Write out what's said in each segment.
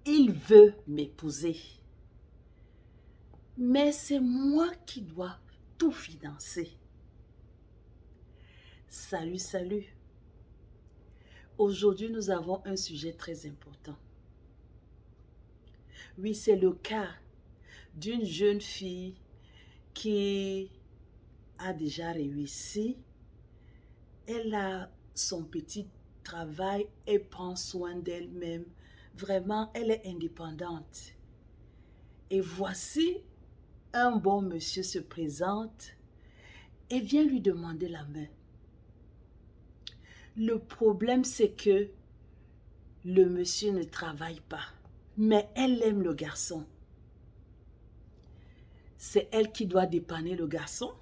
Il veut m'épouser. Mais c'est moi qui dois tout financer. Salut, salut. Aujourd'hui, nous avons un sujet très important. Oui, c'est le cas d'une jeune fille qui a déjà réussi. Elle a son petit travail, elle prend soin d'elle-même. Vraiment, elle est indépendante. Et voici, un bon monsieur se présente et vient lui demander la main. Le problème, c'est que le monsieur ne travaille pas, mais elle aime le garçon. C'est elle qui doit dépanner le garçon.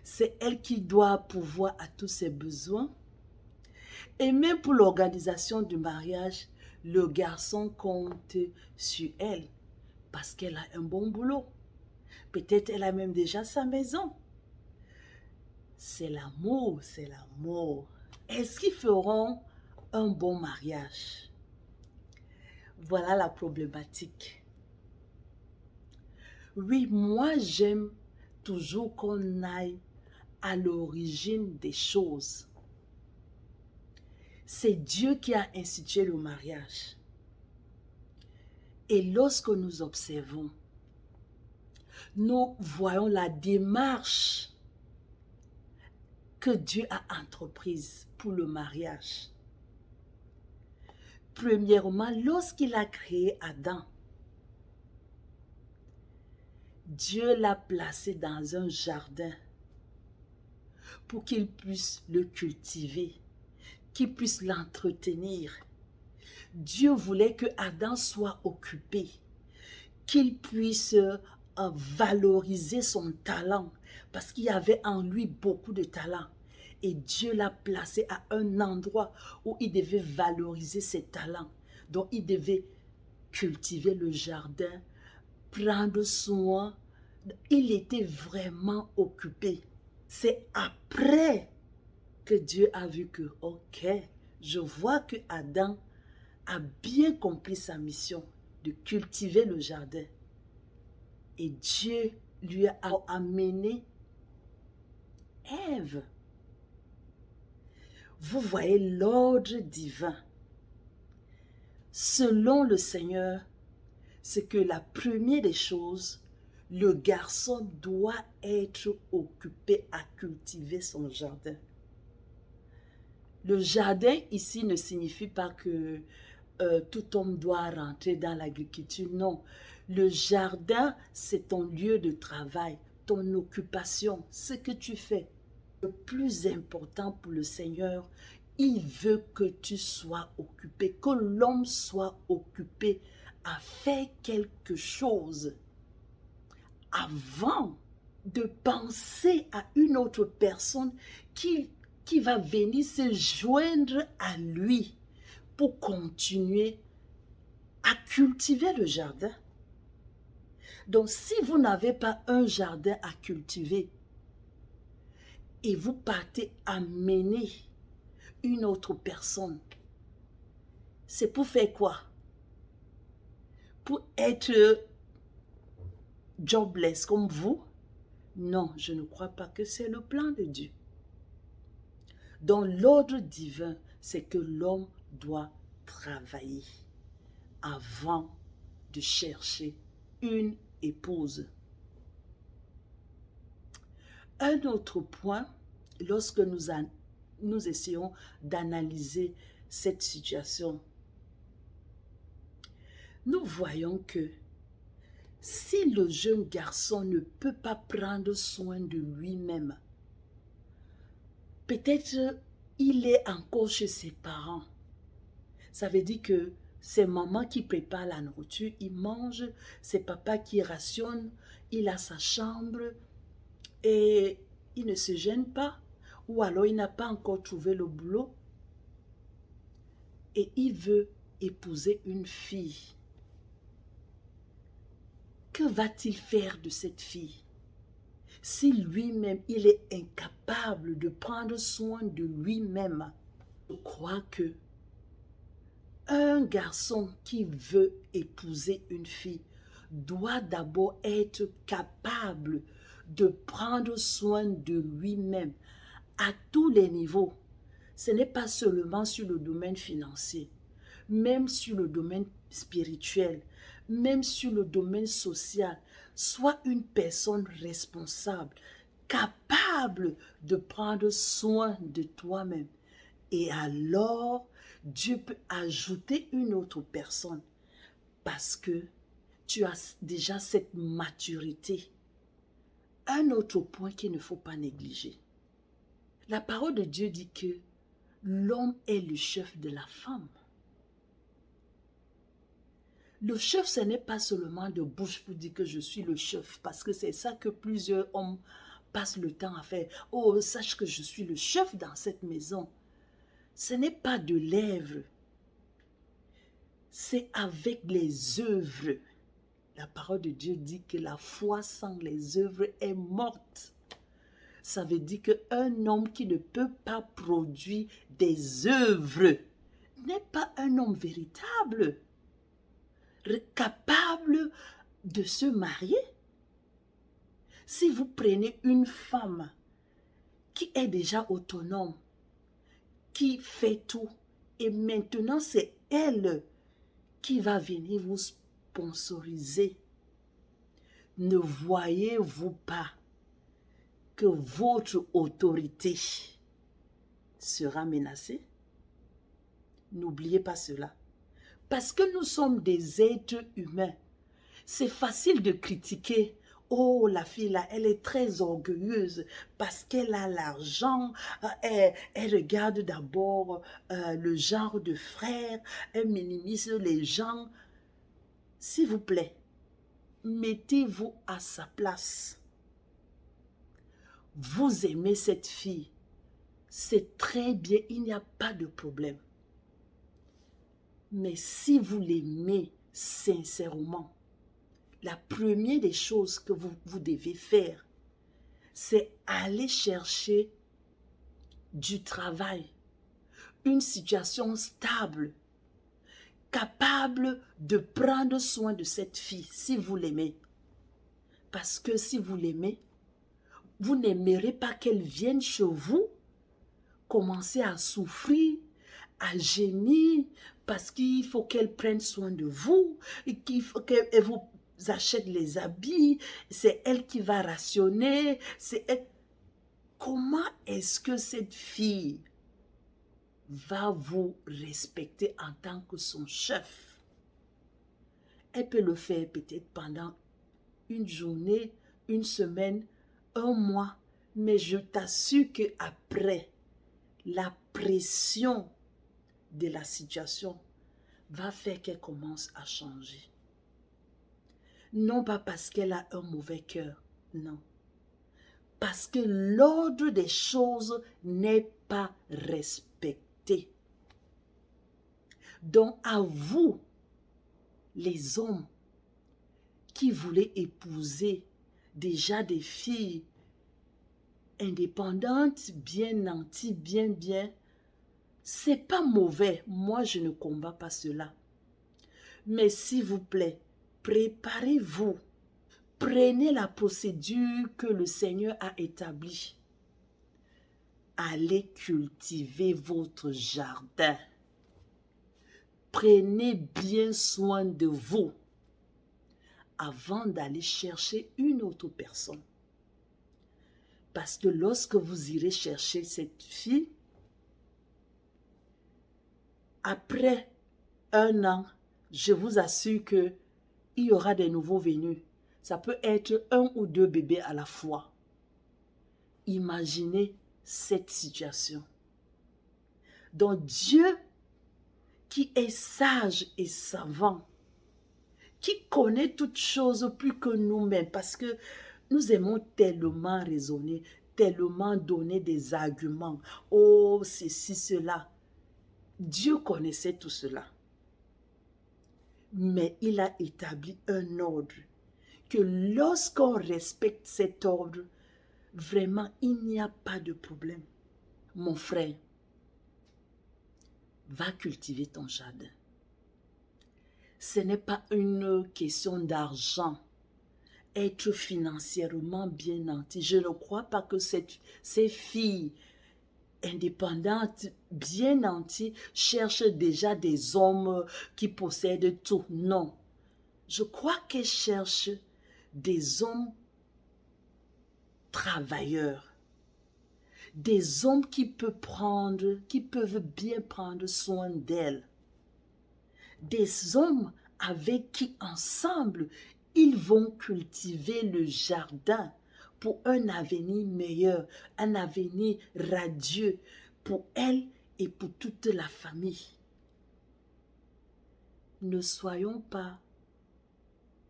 C'est elle qui doit pourvoir à tous ses besoins. Et même pour l'organisation du mariage, le garçon compte sur elle parce qu'elle a un bon boulot. Peut-être elle a même déjà sa maison. C'est l'amour, c'est l'amour. Est-ce qu'ils feront un bon mariage? Voilà la problématique. Oui, moi j'aime toujours qu'on aille à l'origine des choses. C'est Dieu qui a institué le mariage. Et lorsque nous observons, nous voyons la démarche que Dieu a entreprise pour le mariage. Premièrement, lorsqu'il a créé Adam, Dieu l'a placé dans un jardin pour qu'il puisse le cultiver, qu'il puisse l'entretenir. Dieu voulait que Adam soit occupé, qu'il puisse valoriser son talent, parce qu'il y avait en lui beaucoup de talent. Et Dieu l'a placé à un endroit où il devait valoriser ses talents. Donc il devait cultiver le jardin, prendre soin. Il était vraiment occupé. C'est après que Dieu a vu que, ok, je vois que Adam a bien compris sa mission de cultiver le jardin. Et Dieu lui a amené Ève. Vous voyez l'ordre divin. Selon le Seigneur, c'est que la première des choses, le garçon doit être occupé à cultiver son jardin. Le jardin ici ne signifie pas que tout homme doit rentrer dans l'agriculture. Non, le jardin, c'est ton lieu de travail, ton occupation, ce que tu fais. Le plus important pour le Seigneur, il veut que tu sois occupé, que l'homme soit occupé à faire quelque chose avant de penser à une autre personne qui va venir se joindre à lui pour continuer à cultiver le jardin. Donc, si vous n'avez pas un jardin à cultiver et vous partez amener une autre personne, c'est pour faire quoi? Pour être jobless comme vous? Non, je ne crois pas que c'est le plan de Dieu. Dans l'ordre divin, c'est que l'homme doit travailler avant de chercher une épouse. Un autre point, lorsque nous essayons d'analyser cette situation, nous voyons que si le jeune garçon ne peut pas prendre soin de lui-même, peut-être il est encore chez ses parents. Ça veut dire que c'est maman qui prépare la nourriture, il mange, c'est papa qui rationne, il a sa chambre et il ne se gêne pas. Ou alors il n'a pas encore trouvé le boulot et il veut épouser une fille. Que va-t-il faire de cette fille si lui-même il est incapable de prendre soin de lui-même? Je crois que Un garçon qui veut épouser une fille doit d'abord être capable de prendre soin de lui-même à tous les niveaux. Ce n'est pas seulement sur le domaine financier, même sur le domaine spirituel, même sur le domaine social. Sois une personne responsable, capable de prendre soin de toi-même. Et alors, Dieu peut ajouter une autre personne parce que tu as déjà cette maturité. Un autre point qu'il ne faut pas négliger. La parole de Dieu dit que l'homme est le chef de la femme. Le chef, ce n'est pas seulement de bouche pour dire que je suis le chef, parce que c'est ça que plusieurs hommes passent le temps à faire. Oh, sache que je suis le chef dans cette maison. Ce n'est pas de lèvres, c'est avec les œuvres. La parole de Dieu dit que la foi sans les œuvres est morte. Ça veut dire qu'un homme qui ne peut pas produire des œuvres n'est pas un homme véritable, capable de se marier. Si vous prenez une femme qui est déjà autonome, qui fait tout, et maintenant c'est elle qui va venir vous sponsoriser, ne voyez-vous pas que votre autorité sera menacée? N'oubliez pas cela. Parce que nous sommes des êtres humains. C'est facile de critiquer. Oh, la fille là, elle est très orgueilleuse parce qu'elle a l'argent. Elle regarde d'abord le genre de frère. Elle minimise les gens. S'il vous plaît, mettez-vous à sa place. Vous aimez cette fille. C'est très bien, il n'y a pas de problème. Mais si vous l'aimez sincèrement, la première des choses que vous devez faire, c'est aller chercher du travail, une situation stable, capable de prendre soin de cette fille si vous l'aimez. Parce que si vous l'aimez, vous n'aimerez pas qu'elle vienne chez vous, commencer à souffrir, à gémir, parce qu'il faut qu'elle prenne soin de vous, et qu'il faut qu'elle vous achète les habits, c'est elle qui va rationner, c'est elle. Comment est-ce que cette fille va vous respecter en tant que son chef? Elle peut le faire peut-être pendant une journée, une semaine, un mois, mais je t'assure qu'après, la pression de la situation va faire qu'elle commence à changer. Non pas parce qu'elle a un mauvais cœur, non. Parce que l'ordre des choses n'est pas respecté. Donc à vous, les hommes qui voulaient épouser déjà des filles indépendantes, bien nanties, bien, c'est pas mauvais. Moi, je ne combats pas cela. Mais s'il vous plaît, préparez-vous. Prenez la procédure que le Seigneur a établie. Allez cultiver votre jardin. Prenez bien soin de vous avant d'aller chercher une autre personne. Parce que lorsque vous irez chercher cette fille, après un an, je vous assure qu'il y aura des nouveaux venus. Ça peut être 1 ou 2 bébés à la fois. Imaginez cette situation. Donc Dieu, qui est sage et savant, qui connaît toutes choses plus que nous-mêmes, parce que nous aimons tellement raisonner, tellement donner des arguments. Oh, ceci, cela. Dieu connaissait tout cela. Mais il a établi un ordre, que lorsqu'on respecte cet ordre, vraiment, il n'y a pas de problème. Mon frère, va cultiver ton jardin. ce n'est pas une question d'argent. Être financièrement bien nanti. Je ne crois pas que ces filles indépendantes, bien nanties, cherchent déjà des hommes qui possèdent tout. Non. Je crois qu'elles cherchent des hommes travailleurs. Des hommes qui peuvent bien prendre soin d'elles. Des hommes avec qui ensemble ils vont cultiver le jardin pour un avenir meilleur, un avenir radieux pour elles et pour toute la famille. Ne soyons pas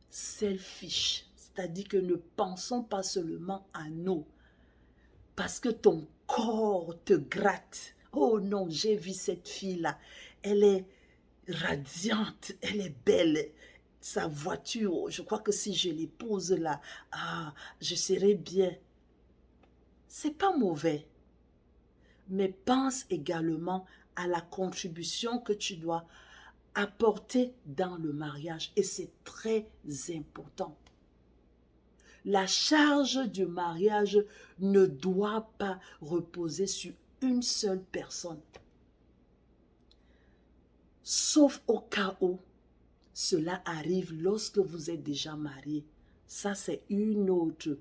selfish, c'est-à-dire que ne pensons pas seulement à nous, parce que ton corps te gratte. Oh non, j'ai vu cette fille-là, elle est radiante, elle est belle. Sa voiture, je crois que si je l'épouse là, je serai bien. C'est pas mauvais. Mais pense également à la contribution que tu dois apporter dans le mariage. Et c'est très important. La charge du mariage ne doit pas reposer sur une seule personne. Sauf au cas où cela arrive lorsque vous êtes déjà marié. Ça, c'est une autre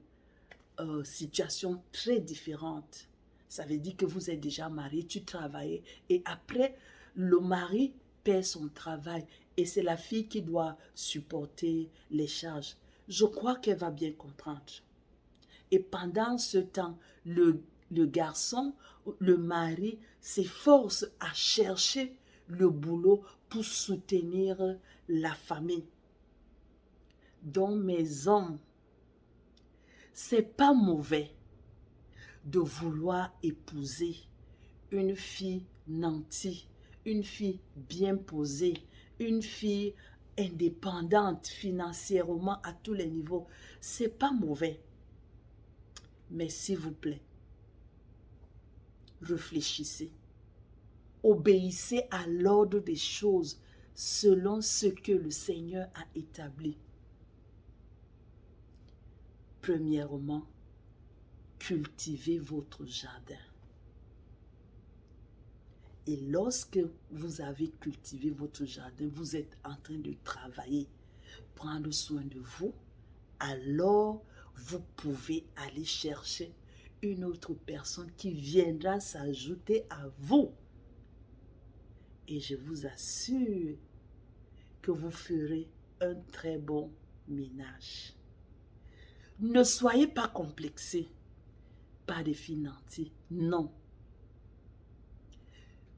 situation très différente. Ça veut dire que vous êtes déjà marié, tu travailles et après, le mari paie son travail et c'est la fille qui doit supporter les charges. Je crois qu'elle va bien comprendre. Et pendant ce temps, le garçon, le mari s'efforce à chercher le boulot pour soutenir la famille. Donc mes hommes, c'est pas mauvais de vouloir épouser une fille nantie, une fille bien posée, une fille indépendante financièrement à tous les niveaux. C'est pas mauvais. Mais s'il vous plaît, réfléchissez. Obéissez à l'ordre des choses selon ce que le Seigneur a établi. Premièrement, cultivez votre jardin. Et lorsque vous avez cultivé votre jardin, vous êtes en train de travailler, prendre soin de vous, alors vous pouvez aller chercher une autre personne qui viendra s'ajouter à vous. Et je vous assure que vous ferez un très bon ménage. Ne soyez pas complexés par des finances, non.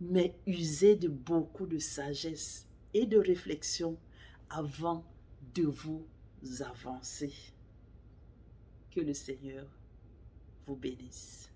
Mais usez de beaucoup de sagesse et de réflexion avant de vous avancer. Que le Seigneur vous bénisse.